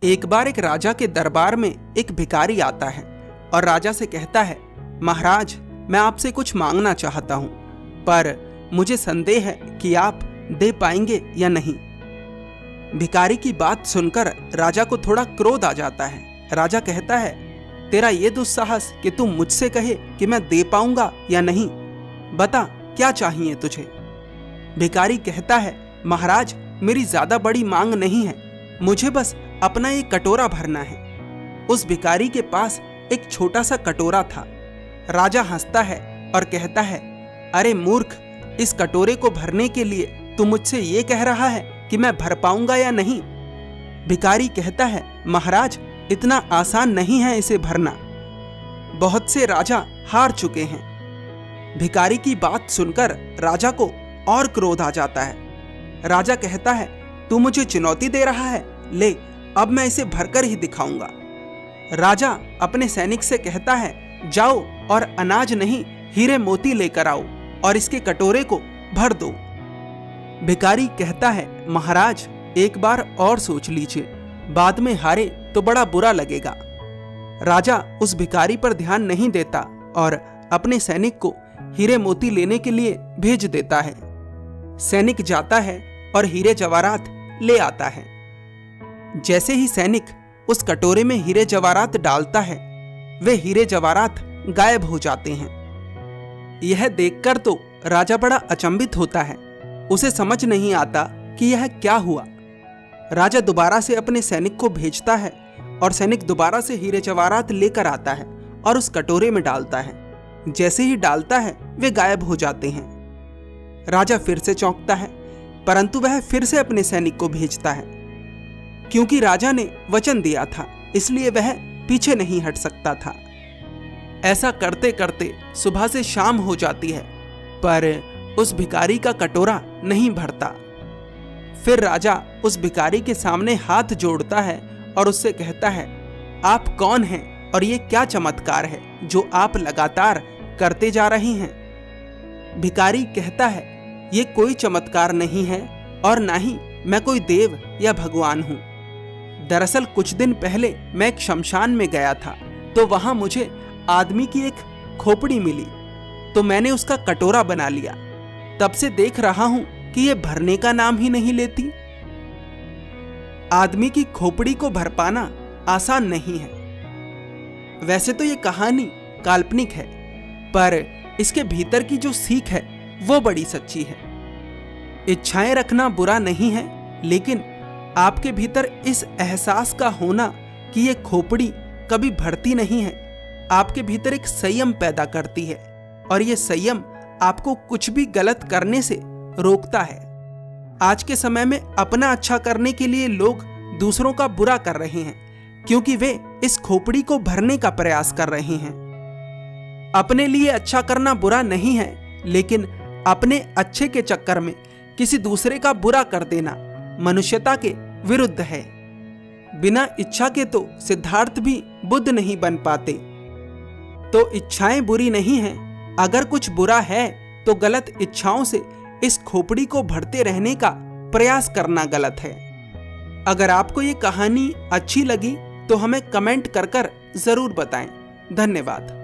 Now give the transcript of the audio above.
एक बार एक राजा के दरबार में एक भिखारी आता है और राजा से कहता है, महाराज, मैं आपसे कुछ मांगना चाहता हूं, पर मुझे संदेह है कि आप दे पाएंगे या नहीं। भिखारी की बात सुनकर राजा को थोड़ा क्रोध आ जाता है। राजा कहता है, तेरा ये दुस्साहस कि तुम मुझसे कहे कि मैं दे पाऊंगा या नहीं, बता क्या चाहिए तुझे। भिखारी कहता है, महाराज, मेरी ज्यादा बड़ी मांग नहीं है, मुझे बस अपना एक कटोरा भरना है। उस भिखारी के पास एक छोटा सा कटोरा था। राजा हंसता है और कहता है, अरे मूर्ख, इस कटोरे को भरने के लिए तू मुझसे ये कह रहा है कि मैं भर पाऊंगा या नहीं। भिखारी कहता है, महाराज, इतना आसान नहीं है इसे भरना, बहुत से राजा हार चुके हैं। भिखारी की बात सुनकर राजा को और क्रोध आ जाता है। राजा कहता है, तू मुझे चुनौती दे रहा है, ले अब मैं इसे भरकर ही दिखाऊंगा। राजा अपने सैनिक से कहता है, जाओ और अनाज नहीं, हीरे मोती लेकर आओ और इसके कटोरे को भर दो। भिखारी कहता है, महाराज, एक बार और सोच लीजिए, बाद में हारे तो बड़ा बुरा लगेगा। राजा उस भिखारी पर ध्यान नहीं देता और अपने सैनिक को हीरे मोती लेने के लिए भेज देता है। सैनिक जाता है और हीरे जवाहरात ले आता है। जैसे ही सैनिक उस कटोरे में हीरे जवाहरात डालता है, वे हीरे जवाहरात गायब हो जाते हैं। यह देखकर तो राजा बड़ा अचंभित होता है। उसे समझ नहीं आता कि यह क्या हुआ। राजा दोबारा से अपने सैनिक को भेजता है और सैनिक दोबारा से हीरे जवाहरात लेकर आता है और उस कटोरे में डालता है। जैसे ही डालता है, वे गायब हो जाते हैं। राजा फिर से चौंकता है, परंतु वह फिर से अपने सैनिक को भेजता है। क्योंकि राजा ने वचन दिया था, इसलिए वह पीछे नहीं हट सकता था। ऐसा करते करते सुबह से शाम हो जाती है, पर उस भिखारी का कटोरा नहीं भरता। फिर राजा उस भिखारी के सामने हाथ जोड़ता है और उससे कहता है, आप कौन हैं और ये क्या चमत्कार है जो आप लगातार करते जा रहे हैं। भिखारी कहता है, ये कोई चमत्कार नहीं है और ना ही मैं कोई देव या भगवान हूं। दरअसल कुछ दिन पहले मैं एक शमशान में गया था, तो वहां मुझे आदमी की एक खोपड़ी मिली, तो मैंने उसका कटोरा बना लिया। तब से देख रहा हूं कि ये भरने का नाम ही नहीं लेती। आदमी की खोपड़ी को भर पाना आसान नहीं है। वैसे तो ये कहानी काल्पनिक है, पर इसके भीतर की जो सीख है वो बड़ी सच्ची है। इच्छाएं रखना बुरा नहीं है, लेकिन आपके भीतर इस एहसास का होना कि ये खोपड़ी कभी भरती नहीं है, आपके भीतर एक संयम पैदा करती है और ये संयम आपको कुछ भी गलत करने से रोकता है। आज के समय में अपना अच्छा करने के लिए लोग दूसरों का बुरा कर रहे हैं, क्योंकि वे इस खोपड़ी को भरने का प्रयास कर रहे हैं। अपने लिए अच्छा करना बुरा नहीं है, लेकिन अपने अच्छे के चक्कर में किसी दूसरे का बुरा कर देना मनुष्यता के विरुद्ध है। बिना इच्छा के तो सिद्धार्थ भी बुद्ध नहीं बन पाते। तो इच्छाएं बुरी नहीं हैं, अगर कुछ बुरा है तो गलत इच्छाओं से इस खोपड़ी को भरते रहने का प्रयास करना गलत है। अगर आपको ये कहानी अच्छी लगी तो हमें कमेंट कर जरूर बताएं। धन्यवाद।